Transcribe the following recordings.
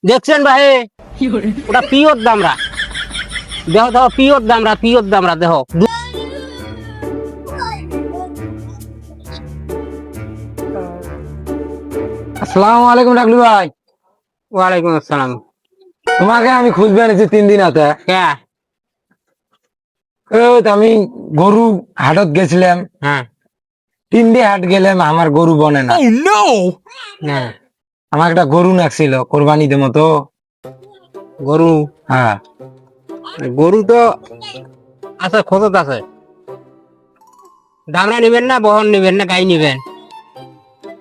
দেখছেন ভাই ওটা পিওর দামরা দেহ দেহ পিওর দামরা দেহ আসসালামু আলাইকুম ডাকলু ভাই। ওয়ালাইকুম আসসালাম। তোমাকে আমি খুঁজবে এনেছি 3 দিন হাতে। হ্যাঁ আমি গরু হাটত গেছিলাম, হ্যাঁ 3 দিন হাট গেলাম, আমার গরু বনে না। হ্যাঁ আমার একটা গরু নাকছিল কোরবানি দেবো তো। গরু হ্যাঁ গরু তো আছে, খোঁজত আছে। দামরা নিবেন না বহন নিবেন না গাই নিবেন?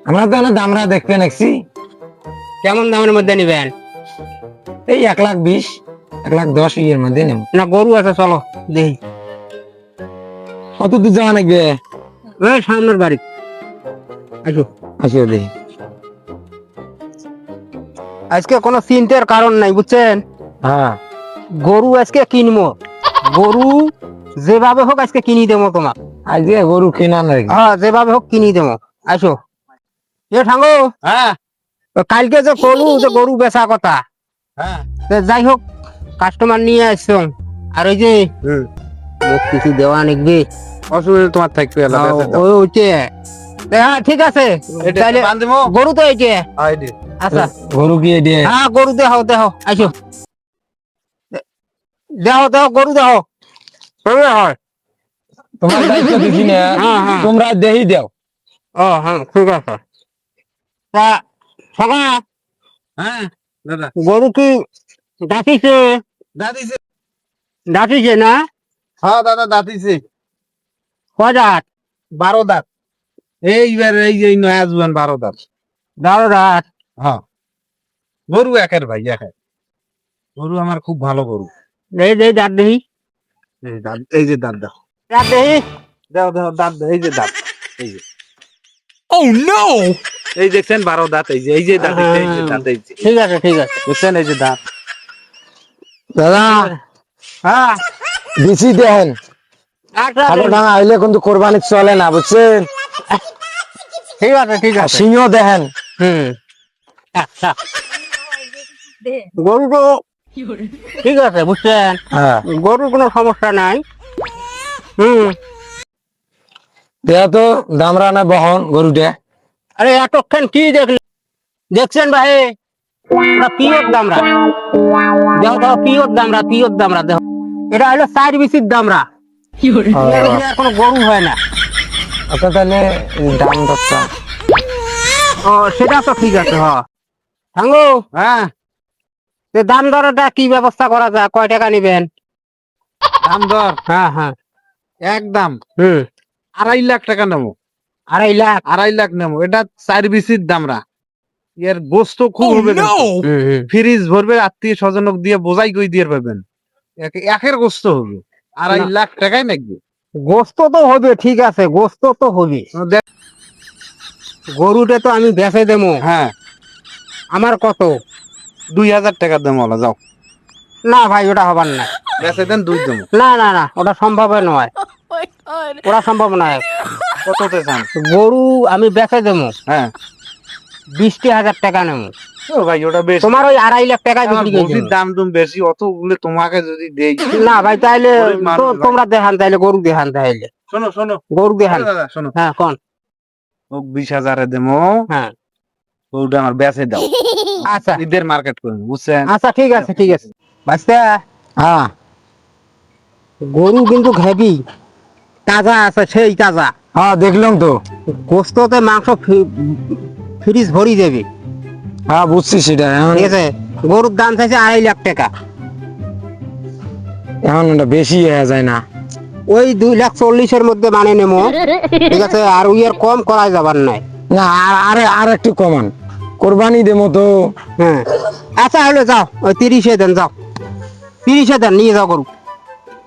আমরা তো না দামরা দেখতে নাকছি। কেমন দামের মধ্যে নিবেন? এই 1,20,000 1,10,000 এর মধ্যে নেব। না গরু আছে, চলো দেখি। কত দূর যাওয়া লাগবে? ওই সামনের বাড়ি আসো। আসিও দেখি। আজকে কোনো চিন্তার কারণ নাই বুঝছেন। হ্যাঁ গরু আজকে কিনবো, গরু যেভাবে হোক আজকে কিনি দেবো তোমার। আজকে গরু কেনা নাকি? হ্যাঁ যেভাবে হোক কিনি দেবো। আসো এ ঠাঙ্গো। হ্যাঁ কালকে যে করলু যে গরু বেচা কথা, হ্যাঁ তা যাই হোক কাস্টমার নিয়ে আসছো। আর ওই যে মুখ কিছু দেওয়া নিকবি, অসুবিধা তোমার থাকবে। ওইটে হ্যাঁ ঠিক আছে। তাহলে গরু তো এইটে। আচ্ছা গরু কি এডে? হ্যাঁ গরু দেহ দেহ আসো দেহ দেহ গরু দেহ হয়। তোমার দায়িত্ব দিছি না, হ্যাঁ, হ্যাঁ। তোমরা দেহি দাও। ও হ্যাঁ ঠিক আছে। তা সকা হ্যাঁ দাদা গরু কি দাঁতিছে? দাদিছে। দাঁতিছে না? হ্যাঁ দাদা দাদিছে। কয় দাঁত? 12 দাঁত। এইবার এই যে নয়া জুয়ান 12 দাঁত। 12 দাঁত। হ্যাঁ গরু একের ভাই একের। গরু আমার খুব ভালো গরু। এই যে দাঁত দেখি, এই দাঁত, এই যে দাঁত দাও। দাঁত দেখি। দাও দাও দাঁত দাও, এই যে দাঁত, এই যে। এই দেখছেন 12 দাঁত, এই যে দাঁত, এই যে দাঁত, এই যে। ঠিক আছে ঠিক আছে। দেখছেন এই যে দাঁত। দাদা হ্যাঁ বেশি দেন। আচ্ছা খাটো ডাঙা হইলে কিন্তু কোরবানি চলে না বুঝছেন। ঠিক আছে ঠিক আর আছে। সিংহ দেখেন। হুম আচ্ছা গরু তো ঠিক আছে বুঝছেন, হ্যাঁ গরুর কোনো সমস্যা নাই। হুম দেয়া তো দামরা না বহন গরুটা। আরে এতক্ষণ কি দেখছেন ভাই ওটা পিওর দামরা দেহ দেহ পিওর দামরা দেহ। এটা হলো 4 বিসির দামরা। এর উপরে আর কোনো গরু হয় না। আচ্ছা তাহলে দাম দরটা। ও সেটা তো ঠিক আছে। হ্যাঁ সাঙ্গু হ্যাঁ দাম দরটা কি ব্যবস্থা করা যায়? কয় টাকা নিবেন? দাম দর হ্যাঁ হ্যাঁ একদম হুম 2.5 লাখ টাকা নেবো। 2.5 লাখ। 2.5 লাখ নেবো। এটা 4 বিসির দামরা। এর গোস্ত খুব হবে কিন্তু। হুম হুম ফ্রিজ ভরবে, আত্মীয় স্বজনক দিয়ে বোঝাই কই দিয়ে পাবেন। একের গোস্ত হবে 2.5 লাখ টাকায় নাকবে। গোস্ত তো হবে, ঠিক আছে গোস্ত তো হবে। গরুটা তো আমি বেচে দেবো। হ্যাঁ আমার কত? 2,000 টাকা দাম বলা যাও। না ভাই ওটা হবার না। বেচে দেন 2 দেবো। না না না ওটা সম্ভব নয়, ওটা সম্ভব নয়। কততে চান? গরু আমি বেচে দেবো, হ্যাঁ 20,000 টাকা নেবো। ও ভাই ওটা বেশি। তোমার ওই 2.5 লাখ টাকা আমার বিক্রি করে গরুর দেবো। দাম তুমি বেশি, অতগুলো তোমাকে যদি দেই। না ভাই তাইলে গরিব মানুষ ভাই। তোমরা দেখান, তাইলে গরু দেখান, তাইলে শোনো শোনো গরু দেখান। দাদা শোনো, হ্যাঁ কোন? ও 20,000 দেবো। হ্যাঁ গরুটা আমার বেচে দাও। আচ্ছা ঈদের মার্কেট করুন বুঝছেন। আচ্ছা ঠিক আছে ঠিক আছে। বাচ্চা হ্যাঁ গরু কিন্তু ঘেবি তাজা আছে, সেই তাজা। হ্যাঁ দেখলাম তো। গোস্ততে মাংস ফ্রিজ ভরি দেবে। হ্যাঁ বুঝছি সেটা। এখন ঠিক আছে গরুর দাম চাইছে 2.5 লাখ টাকা। এখন ওটা বেশি হয়ে যায় না? ওই 2,40,000-এর মধ্যে মানে নেবো। ঠিক আছে আর ওই আর কম করা যাবার নাই। না আর একটু কমান, কোরবানি দেবো তো। হ্যাঁ আচ্ছা হলে যাও ওই 30-এ দেন, যাও 30-এ দেন, নিয়ে যাও গরু।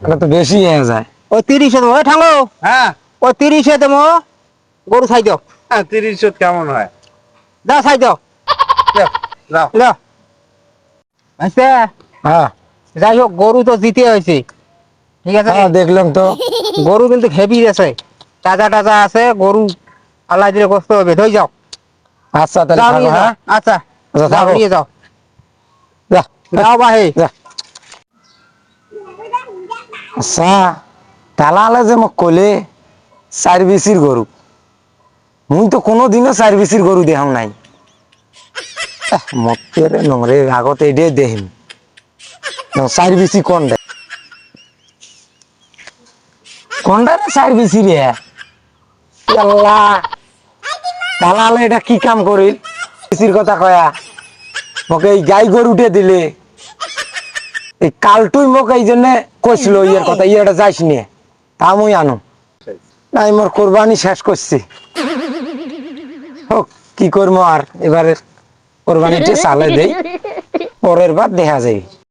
এটা তো বেশি হয়ে যায়। ওই 30-এ দেবো। ওই ঠাঙ্গো হ্যাঁ ওই 30-এ দেবো, গরু ছাই দাও। 30 কেমন হয়? দাও ছাই দাও। যাও। দাও আচ্ছা হ্যাঁ যাই হোক গরু তো জিতে হয়েছে। ঠিক আছে হ্যাঁ দেখলাম তো। গরু কিন্তু হেভি আছে, তাজা তাজা আছে গরু। আল্লাহ দিলে কষ্ট হবে, ধরে যাও। আচ্ছা তাহলে যাও থাকো, নিয়ে যাও। হ্যাঁ আচ্ছা আচ্ছা, যাও থাকো। নিয়ে যাও। যাও ভাই যা। আচ্ছা তালালে যে মোক কলে সার্ভিসির গরু মুই তো কোনোদিনও সার্ভিসির গরু দেখাম নাই মতের নংরে আগতে এডে দেহিম সার্ভিসি কোনটা রে সার্ভিসি রে আল্লাহ তালালে এটা কি কাম করিল সার্ভিসির কথা কয়া মোকে এই গাই গরুটে দিলে এই কালটুই মোক এই জন্য কইছিল ইয়ের কথা ইয়েটা যাইস নিয়ে তা মুই আনো নাই মোর কোরবানি শেষ করছি হোক কি করবো আর এবারে কোরবানিতে চালে দেই পরের বার দেখা যায়